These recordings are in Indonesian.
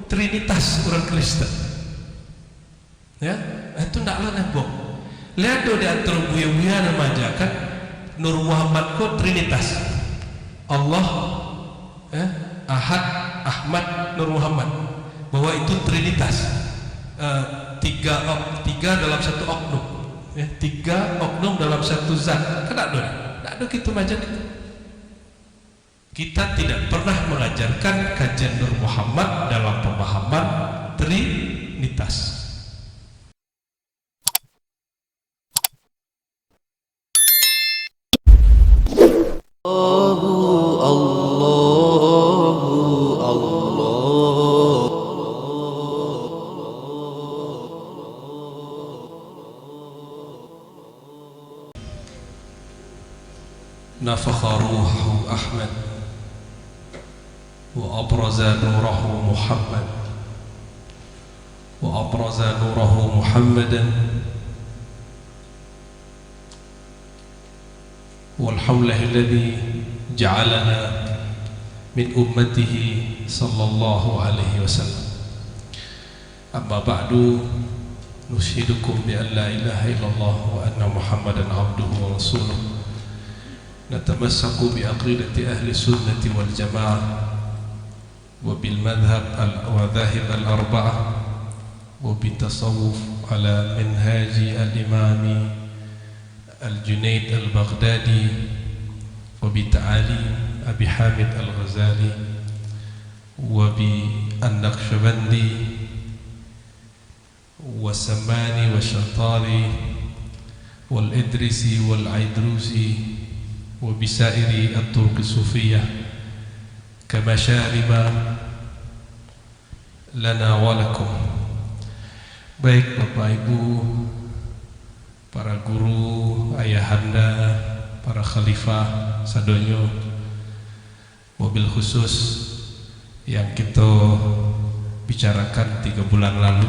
Trinitas orang Kristen. Ya, itu ndaklah nembok. Lihat do di antara buya-buya remaja kan Nur Muhammad ko Trinitas. Allah, Ahad, Ahmad, Nur Muhammad. Bahwa itu Trinitas. Tiga dalam satu oknum. Ya, 3 oknum dalam satu zat. Kan ada gitu macam itu. Kita tidak pernah mengajarkan kajian Nur Muhammad dalam pemahaman Trinitas. Nafakha ruhu Ahmad wa abraza nurahu Muhammad wa abraza nurahu Muhammadan walhamdulillahi alladhi ja'alana min ummatihi sallallahu alaihi wasallam. Amma ba'du, nushidukum bi an la ilaha illallah wa anna Muhammadan abduhu wa rasuluh. نتمسك بعقيدة أهل السنة والجماعة وبالمذاهب الأربعة وبالتصوف على منهاج الإمام الجنيد البغدادي وبتعاليم أبي حامد الغزالي وبالنقشبندي والسماني والشطاري والإدريسي والعيدروسي وبسائر الطرق الصوفية كمشارب لنا ولكم. Baik Bapak Ibu, para guru, ayahanda, para khalifah sadonyo, mobil khusus yang kita bicarakan 3 bulan lalu,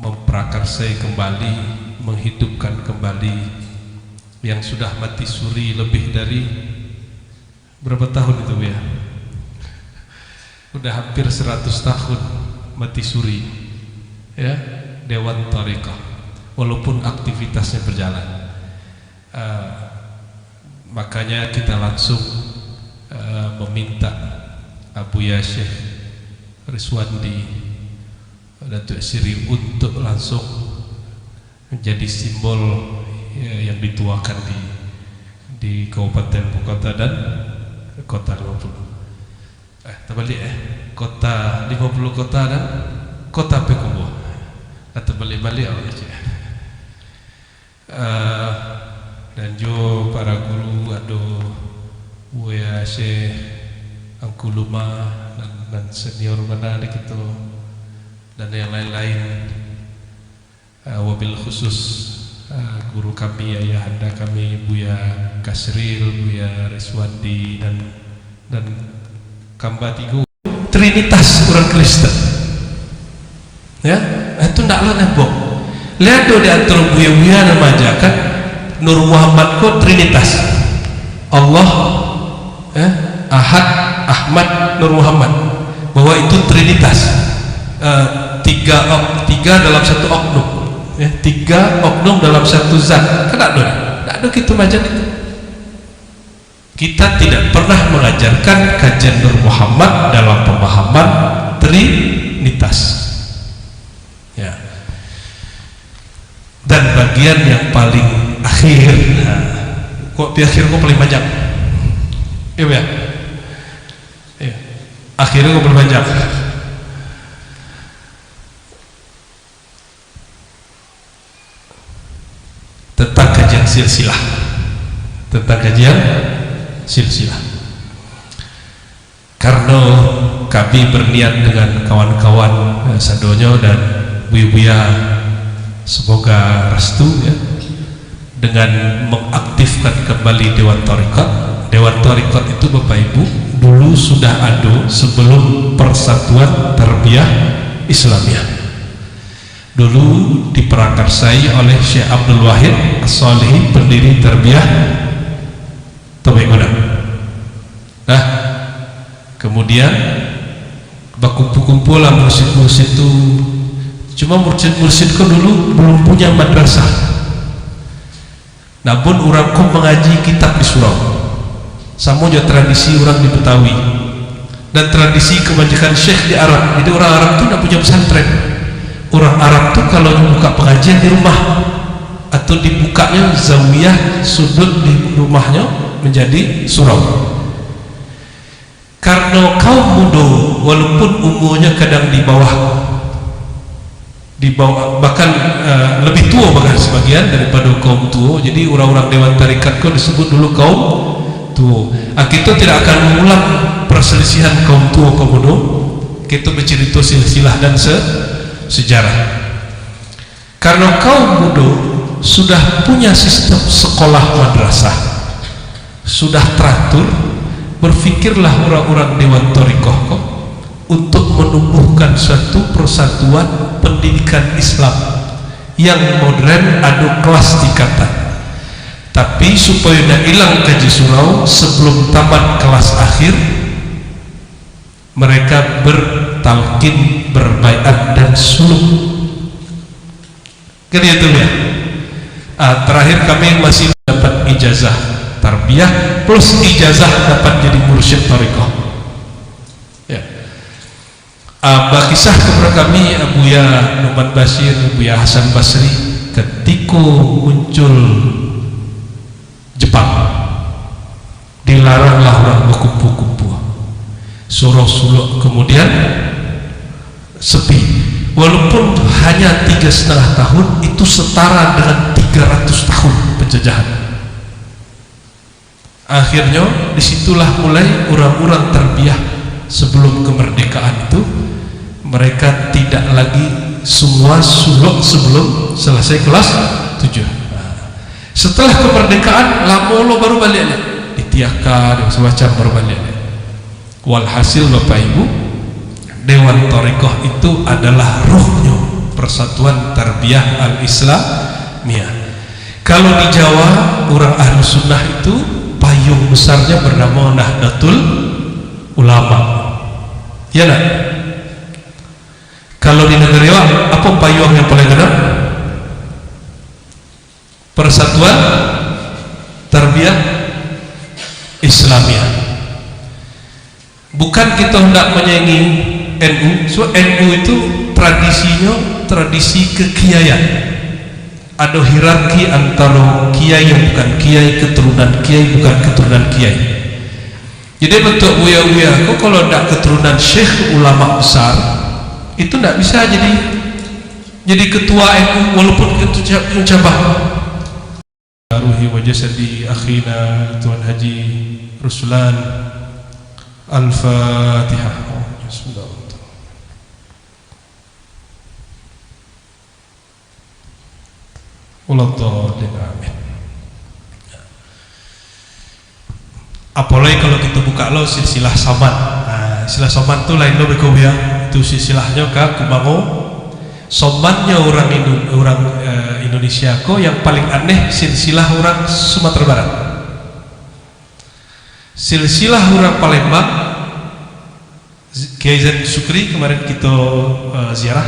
memprakarsai kembali, menghidupkan kembali yang sudah mati suri lebih dari berapa tahun itu ya? Udah hampir 100 tahun mati suri ya, Dewan Thariqah, walaupun aktivitasnya berjalan. Makanya kita langsung meminta Abuya Syekh Rizwandi Datuk Siri untuk langsung menjadi simbol yang dituakan di Kabupaten Bukota dan Kota 50. Terbalik Kota 50 kota dan Kota Pekubo. Terbalik-balik dan jo para guru Buya Syekh Angkuluma dan senior mana gitu dan yang lain-lain, wabil khusus guru kami, ayahanda kami, Buya Kasril, Buya Rizwandi dan Kambatigo. Trinitas orang Kristen. Ya, itu ndaklah nembok. Lihat do di antara buya-buya remaja kan Nur Muhammad ko Trinitas. Allah, Ahad, Ahmad, Nur Muhammad. Bahwa itu Trinitas. 3 dalam satu oknum. Ya, 3 oknum dalam satu zat. Kan ada gitu macam itu. Kita tidak pernah mengajarkan kajian Nur Muhammad dalam pemahaman Trinitas. Ya. Dan bagian yang paling akhir, kok di akhir kok paling panjang? Iya. Iya. Akhirnya kok paling panjang. Tentang kajian silsilah, karena kami berniat dengan kawan-kawan sadonyo dan buya-buya, semoga restu ya, dengan mengaktifkan kembali Dewan Thariqat. Dewan Thariqat itu Bapak Ibu dulu sudah ada sebelum Persatuan Tarbiyah Islamiyah. Dulu diperakarsai oleh Syekh Abdul Wahid As-Solihi, pendiri Tarbiyah Tabi'un. Nah, kemudian berkumpul-kumpul lah mursyid-mursyid itu. Cuma mursyid-mursyid kau dulu belum punya madrasah. Namun orang kau mengaji kitab di surau. Sama juga tradisi orang di Betawi dan tradisi kebanyakan syekh di Arab. Jadi orang Arab itu tidak punya pesantren. Orang Arab itu kalau membuka pengajian di rumah atau dibukanya zawiyah sudut di rumahnya menjadi surau. Karena kaum muda walaupun umurnya kadang di bawah bahkan lebih tua bahkan sebagian daripada kaum tua, jadi orang-orang dewan tarikat kau disebut dulu kaum tua. Kita tidak akan mengulang perselisihan kaum tua kaum muda. Kita bercerita silsilah dan sejarah. Karena kaum muda sudah punya sistem sekolah madrasah, sudah teratur, berfikirlah orang-orang dewan thariqah untuk menumbuhkan suatu persatuan pendidikan Islam yang modern, ada kelas tingkatan. Tapi supaya tidak hilang kaji surau, sebelum tamat kelas akhir mereka bertalqin, berbaiat dan suluk. Gitu ya. Terakhir kami masih dapat ijazah tarbiyah plus ijazah dapat jadi mursyid thariqah. Ya. Kisah kepada kami Buya Numan Bashir, Buya Hasan Basri ketika muncul Jepang, dilaranglah orang berkumpul-kumpul, surau-surau kemudian sepi. Walaupun hanya 3,5 tahun, itu setara dengan 300 tahun penjajahan. Akhirnya disitulah mulai orang-orang terbiah sebelum kemerdekaan itu, mereka tidak lagi semua suluk sebelum selesai kelas 7. Setelah kemerdekaan lama baru balik ditiakan dan semacam baru balik. Walhasil Bapak Ibu, Dewan Thariqah itu adalah ruhnya Persatuan Tarbiyah Al-Islamiyah. Kalau di Jawa orang ahlu sunnah itu payung besarnya bernama Nahdlatul Ulama, ya nak? Kalau di negeri apa payung yang paling genap? Persatuan Tarbiyah Islamiyah. Bukan kita hendak menyaingi NU. So NU itu tradisinya tradisi kekiaian. Ada hierarki antara kiai yang bukan kiai, keturunan kiai bukan keturunan kiai. Jadi bentuk buya-buya kok kalau tidak keturunan syekh ulama besar itu tidak bisa jadi ketua NU walaupun itu cabang. Ruhi wa jasadi akhina Tuan Haji Ruslan. Al-Fatihah. Bismillah. Amin. Apalagi kalau kita buka lo silsilah Saman. Silsilah Saman itu lain lo beko ya. Itu silsilahnya ke Kumango. Samannya orang Indonesia ko yang paling aneh silsilah orang Sumatera Barat. Silsilah orang Palembang, Kiai Zain Sukri kemarin kita ziarah,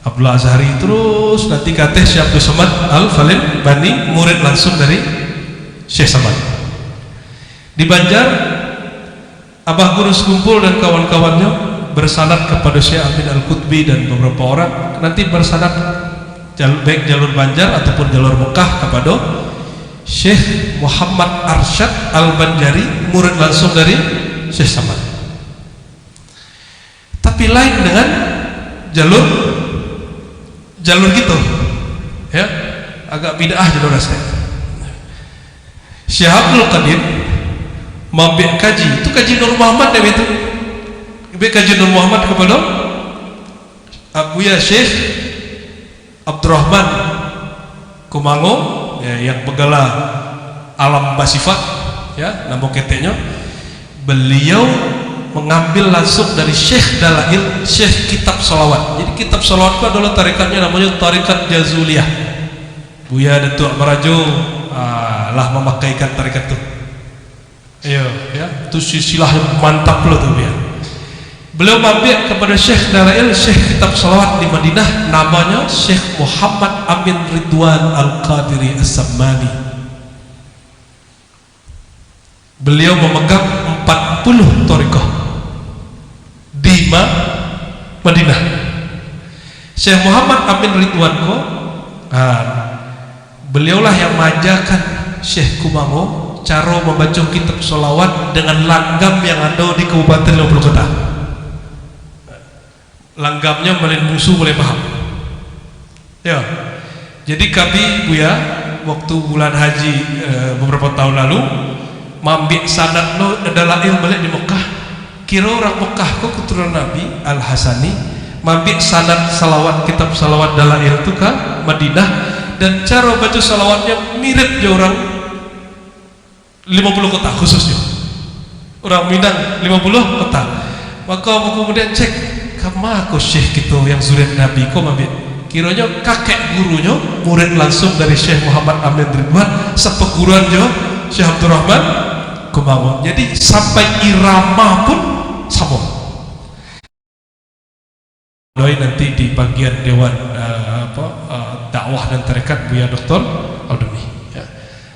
Abdullah Azhari, terus nanti kateh Syekh Abdul Somad Al-Falin Bani, murid langsung dari Syekh Samad. Di Banjar, Abah Guru Sekumpul dan kawan-kawannya bersanad kepada Syekh Amin Al-Qutbi dan beberapa orang, nanti bersanad baik jalur Banjar ataupun jalur Mekah kepada Syekh Muhammad Arsyad Al-Banjari, murid langsung dari Syekh Samad. Tapi lain dengan jalur gitu ya, agak bid'ah jalur rasanya. Syekh Abdul Qadir mabek kaji, itu kaji Nur Muhammad ya, itu kaji Nur Muhammad kepada Abuya Syekh Abdurrahman Kumango ya, yang begala alam basifat ya, nama keteknya. Beliau mengambil langsung dari Syekh Dalail, Syekh Kitab Salawat. Jadi Kitab Salawat itu adalah tarikatnya namanya Tarikat Jazuliyah. Buya Datuk Marajo lah memakaikan tarikat itu. Iya ya, itu silsilah yang mantap loh tuh ya. Beliau mampir kepada Syekh Dalail, Syekh kitab salawat di Madinah, namanya Syekh Muhammad Amin Ridwan Al-Qadiri As-Sammani. Beliau memegang 40 thariqah di Madinah. Syekh Muhammad Amin Ridwan ko, beliaulah yang mengajarkan Syekh Kumango cara membaca kitab salawat dengan langgam yang ada di Kabupaten 50 Kota. Langgamnya musuh boleh paham ya. Jadi kami Buya waktu bulan haji beberapa tahun lalu mambik sanad no adalah yang balik di Mekah. Kira orang Mekah kok keturunan Nabi Al-Hasani mambik sanad salawat, kitab salawat dalail itu ke Madinah, dan cara baca salawatnya mirip je orang 50 kota khususnya orang Minang 50 kota. Maka aku kemudian cek kama aku Syekh gitu yang zuriat Nabi kok mabit kiranya kakek gurunya murid langsung dari Syekh Muhammad Amin Ridwan sepeguruan jo Syekh Abdul Rahman Kumango. Jadi sampai irama pun sama. Doain nanti di bagian dewan dakwah dan tarekat Buya Dr. Audumi ya.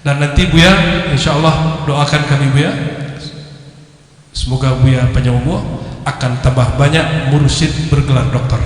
Dan nanti Buya insyaallah doakan kami Buya, semoga Buya panjang umur, akan tambah banyak mursyid bergelar doktor.